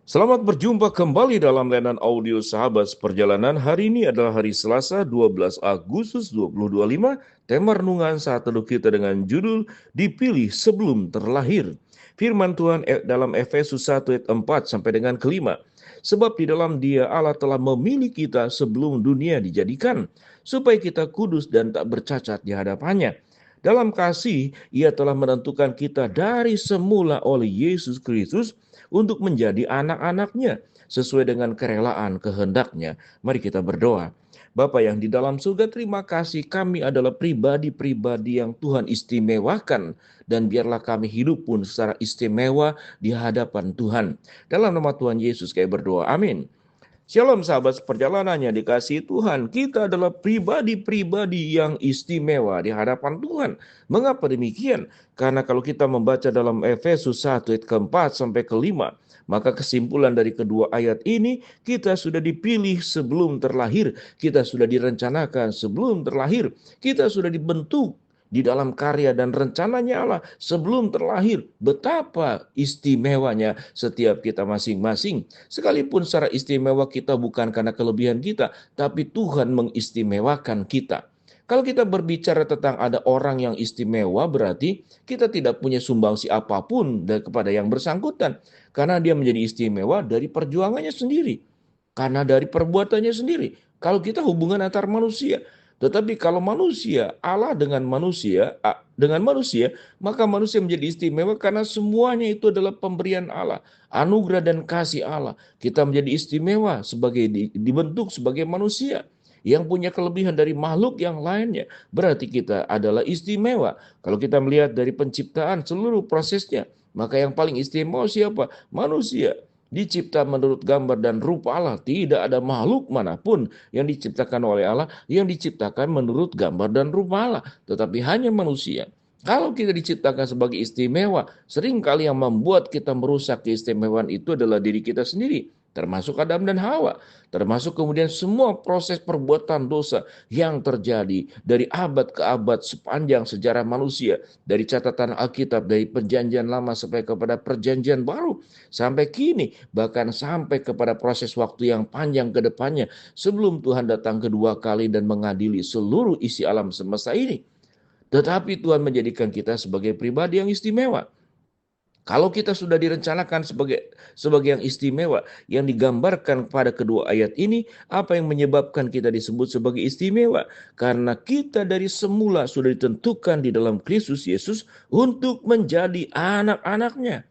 Selamat berjumpa kembali dalam layanan audio Sahabat Perjalanan. Hari ini adalah hari Selasa 12 Agustus 2025. Tema renungan saat teduh kita dengan judul Dipilih Sebelum Terlahir. Firman Tuhan dalam Efesus 1 ayat 4 sampai dengan kelima. Sebab di dalam Dia Allah telah memilih kita sebelum dunia dijadikan, supaya kita kudus dan tak bercacat di hadapannya. Dalam kasih, Ia telah menentukan kita dari semula oleh Yesus Kristus untuk menjadi anak-anaknya sesuai dengan kerelaan kehendaknya. Mari kita berdoa. Bapa yang di dalam surga, terima kasih kami adalah pribadi-pribadi yang Tuhan istimewakan. Dan biarlah kami hidup pun secara istimewa di hadapan Tuhan. Dalam nama Tuhan Yesus kami berdoa. Amin. Shalom sahabat perjalanannya dikasihi Tuhan. Kita adalah pribadi-pribadi yang istimewa di hadapan Tuhan. Mengapa demikian? Karena kalau kita membaca dalam Efesus 1 ayat keempat sampai kelima, maka kesimpulan dari kedua ayat ini, kita sudah dipilih sebelum terlahir. Kita sudah direncanakan sebelum terlahir. Kita sudah dibentuk di dalam karya dan rencananya Allah sebelum terlahir. Betapa istimewanya setiap kita masing-masing. Sekalipun secara istimewa kita bukan karena kelebihan kita, tapi Tuhan mengistimewakan kita. Kalau kita berbicara tentang ada orang yang istimewa, berarti kita tidak punya sumbangsi apapun kepada yang bersangkutan. Karena dia menjadi istimewa dari perjuangannya sendiri. Karena dari perbuatannya sendiri. Kalau kita hubungan antar manusia. Tetapi kalau manusia, Allah dengan manusia, maka manusia menjadi istimewa karena semuanya itu adalah pemberian Allah, anugerah dan kasih Allah. Kita menjadi istimewa sebagai dibentuk sebagai manusia yang punya kelebihan dari makhluk yang lainnya. Berarti kita adalah istimewa. Kalau kita melihat dari penciptaan seluruh prosesnya, maka yang paling istimewa siapa? Manusia. Dicipta menurut gambar dan rupa Allah. Tidak ada makhluk manapun yang diciptakan oleh Allah yang diciptakan menurut gambar dan rupa Allah. Tetapi hanya manusia. Kalau kita diciptakan sebagai istimewa, seringkali yang membuat kita merusak keistimewaan itu adalah diri kita sendiri. Termasuk Adam dan Hawa. Termasuk kemudian semua proses perbuatan dosa yang terjadi dari abad ke abad sepanjang sejarah manusia. Dari catatan Alkitab, dari perjanjian lama sampai kepada perjanjian baru. Sampai kini, bahkan sampai kepada proses waktu yang panjang ke depannya. Sebelum Tuhan datang kedua kali dan mengadili seluruh isi alam semesta ini. Tetapi Tuhan menjadikan kita sebagai pribadi yang istimewa. Kalau kita sudah direncanakan sebagai yang istimewa, yang digambarkan pada kedua ayat ini, apa yang menyebabkan kita disebut sebagai istimewa? Karena kita dari semula sudah ditentukan di dalam Kristus Yesus untuk menjadi anak-anaknya.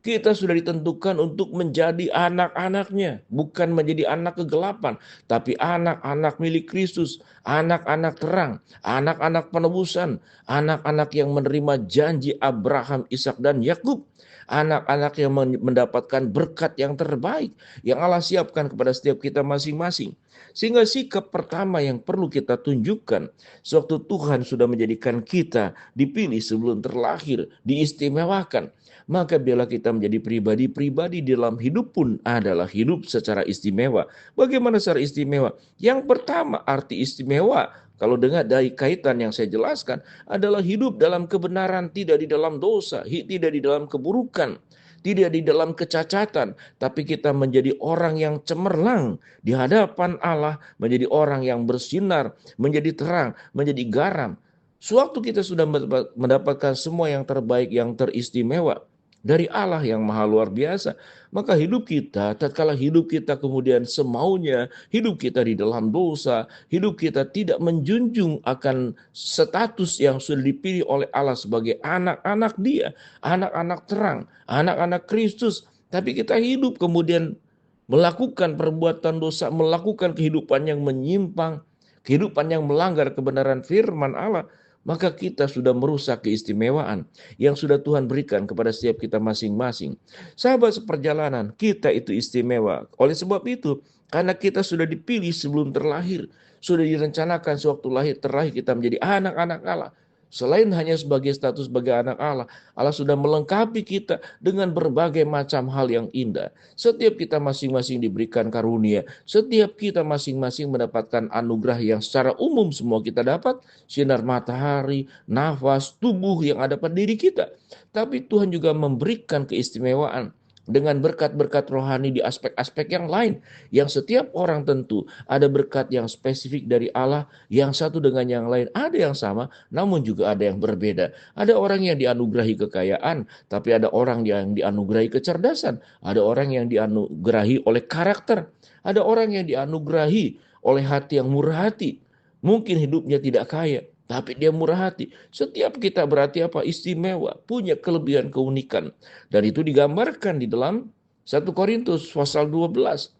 Kita sudah ditentukan untuk menjadi anak-anaknya, bukan menjadi anak kegelapan, tapi anak-anak milik Kristus, anak-anak terang, anak-anak penebusan, anak-anak yang menerima janji Abraham, Ishak dan Yakub, anak-anak yang mendapatkan berkat yang terbaik yang Allah siapkan kepada setiap kita masing-masing. Sehingga sikap pertama yang perlu kita tunjukkan sewaktu Tuhan sudah menjadikan kita dipilih sebelum terlahir, diistimewakan, maka biarlah kita menjadi pribadi-pribadi di dalam hidup pun adalah hidup secara istimewa. Bagaimana secara istimewa? Yang pertama, arti istimewa, kalau dengar dari kaitan yang saya jelaskan, adalah hidup dalam kebenaran, tidak di dalam dosa, tidak di dalam keburukan, tidak di dalam kecacatan, tapi kita menjadi orang yang cemerlang di hadapan Allah, menjadi orang yang bersinar, menjadi terang, menjadi garam. Sewaktu kita sudah mendapatkan semua yang terbaik, yang teristimewa dari Allah yang maha luar biasa, maka hidup kita, tatkala hidup kita kemudian semaunya, hidup kita di dalam dosa, hidup kita tidak menjunjung akan status yang sudah dipilih oleh Allah sebagai anak-anak Dia, anak-anak terang, anak-anak Kristus, tapi kita hidup kemudian melakukan perbuatan dosa, melakukan kehidupan yang menyimpang, kehidupan yang melanggar kebenaran firman Allah, maka kita sudah merusak keistimewaan yang sudah Tuhan berikan kepada setiap kita masing-masing. Sahabat seperjalanan, kita itu istimewa. Oleh sebab itu, karena kita sudah dipilih sebelum terlahir, sudah direncanakan sewaktu terlahir kita menjadi anak-anak Allah. Selain hanya sebagai status sebagai anak Allah, Allah sudah melengkapi kita dengan berbagai macam hal yang indah. Setiap kita masing-masing diberikan karunia, setiap kita masing-masing mendapatkan anugerah yang secara umum semua kita dapat, sinar matahari, nafas, tubuh yang ada pada diri kita. Tapi Tuhan juga memberikan keistimewaan dengan berkat-berkat rohani di aspek-aspek yang lain, yang setiap orang tentu ada berkat yang spesifik dari Allah, yang satu dengan yang lain ada yang sama, namun juga ada yang berbeda. Ada orang yang dianugerahi kekayaan, tapi ada orang yang dianugerahi kecerdasan, ada orang yang dianugerahi oleh karakter, ada orang yang dianugerahi oleh hati yang murah hati. Mungkin hidupnya tidak kaya, tapi dia murah hati. Setiap kita berarti apa? Istimewa, punya kelebihan keunikan. Dan itu digambarkan di dalam 1 Korintus pasal 12.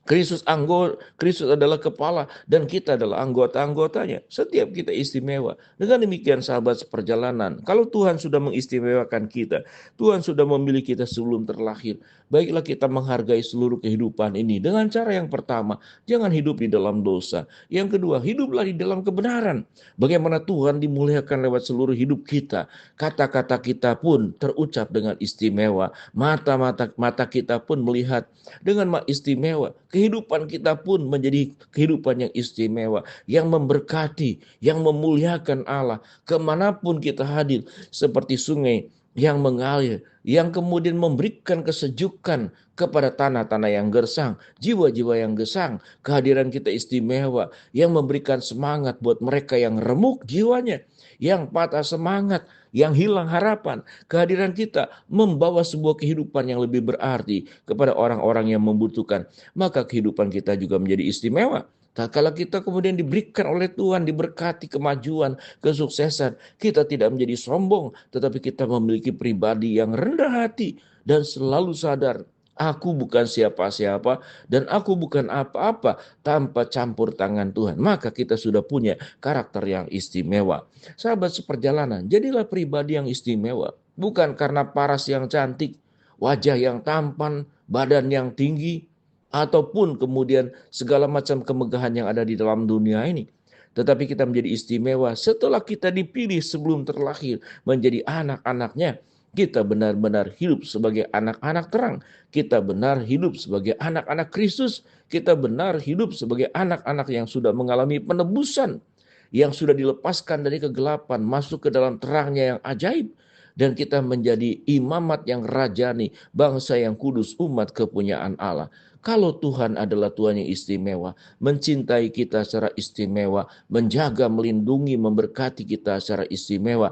Kristus adalah kepala dan kita adalah anggota-anggotanya. Setiap kita istimewa. Dengan demikian sahabat seperjalanan, kalau Tuhan sudah mengistimewakan kita, Tuhan sudah memilih kita sebelum terlahir, baiklah kita menghargai seluruh kehidupan ini. Dengan cara yang pertama, jangan hidup di dalam dosa. Yang kedua, hiduplah di dalam kebenaran. Bagaimana Tuhan dimuliakan lewat seluruh hidup kita. Kata-kata kita pun terucap dengan istimewa. Mata kita pun melihat dengan istimewa. Kehidupan kita pun menjadi kehidupan yang istimewa, yang memberkati, yang memuliakan Allah. Kemanapun kita hadir, seperti sungai yang mengalir, yang kemudian memberikan kesejukan kepada tanah-tanah yang gersang, jiwa-jiwa yang gesang. Kehadiran kita istimewa, yang memberikan semangat buat mereka yang remuk jiwanya, yang patah semangat, yang hilang harapan. Kehadiran kita membawa sebuah kehidupan yang lebih berarti kepada orang-orang yang membutuhkan. Maka kehidupan kita juga menjadi istimewa. Kalau kita kemudian diberikan oleh Tuhan, diberkati kemajuan, kesuksesan, kita tidak menjadi sombong, tetapi kita memiliki pribadi yang rendah hati dan selalu sadar, aku bukan siapa-siapa dan aku bukan apa-apa tanpa campur tangan Tuhan. Maka kita sudah punya karakter yang istimewa. Sahabat seperjalanan, jadilah pribadi yang istimewa. Bukan karena paras yang cantik, wajah yang tampan, badan yang tinggi, ataupun kemudian segala macam kemegahan yang ada di dalam dunia ini. Tetapi kita menjadi istimewa setelah kita dipilih sebelum terlahir menjadi anak-anaknya. Kita benar-benar hidup sebagai anak-anak terang. Kita benar hidup sebagai anak-anak Kristus. Kita benar hidup sebagai anak-anak yang sudah mengalami penebusan, yang sudah dilepaskan dari kegelapan, masuk ke dalam terangnya yang ajaib. Dan kita menjadi imamat yang rajani, bangsa yang kudus, umat kepunyaan Allah. Kalau Tuhan adalah Tuhan yang istimewa, mencintai kita secara istimewa, menjaga, melindungi, memberkati kita secara istimewa.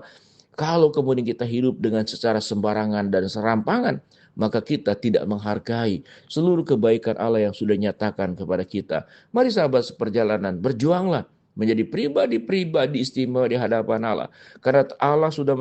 Kalau kemudian kita hidup dengan secara sembarangan dan serampangan, maka kita tidak menghargai seluruh kebaikan Allah yang sudah nyatakan kepada kita. Mari sahabat seperjalanan, berjuanglah menjadi pribadi-pribadi istimewa di hadapan Allah. Karena Allah sudah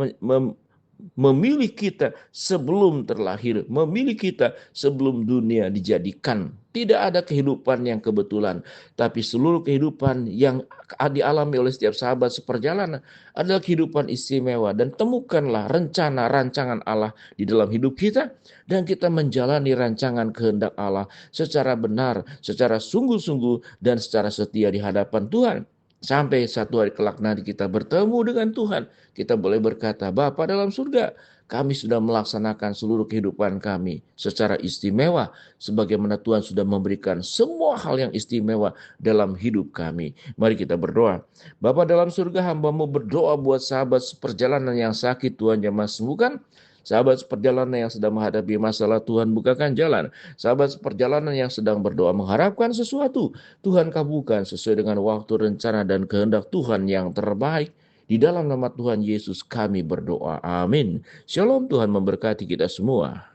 memilih kita sebelum terlahir, memilih kita sebelum dunia dijadikan. Tidak ada kehidupan yang kebetulan, tapi seluruh kehidupan yang dialami oleh setiap sahabat seperjalanan adalah kehidupan istimewa. Dan temukanlah rencana rancangan Allah di dalam hidup kita, dan kita menjalani rancangan kehendak Allah secara benar, secara sungguh-sungguh, dan secara setia di hadapan Tuhan. Sampai satu hari kelak nanti kita bertemu dengan Tuhan, kita boleh berkata, Bapa dalam surga, kami sudah melaksanakan seluruh kehidupan kami secara istimewa, sebagaimana Tuhan sudah memberikan semua hal yang istimewa dalam hidup kami. Mari kita berdoa. Bapa dalam surga, hamba-Mu berdoa buat sahabat seperjalanan yang sakit, Tuhan jamah sembuhkan. Sahabat seperjalanan yang sedang menghadapi masalah, Tuhan bukakan jalan. Sahabat seperjalanan yang sedang berdoa mengharapkan sesuatu, Tuhan kabulkan sesuai dengan waktu, rencana, dan kehendak Tuhan yang terbaik. Di dalam nama Tuhan Yesus kami berdoa. Amin. Shalom, Tuhan memberkati kita semua.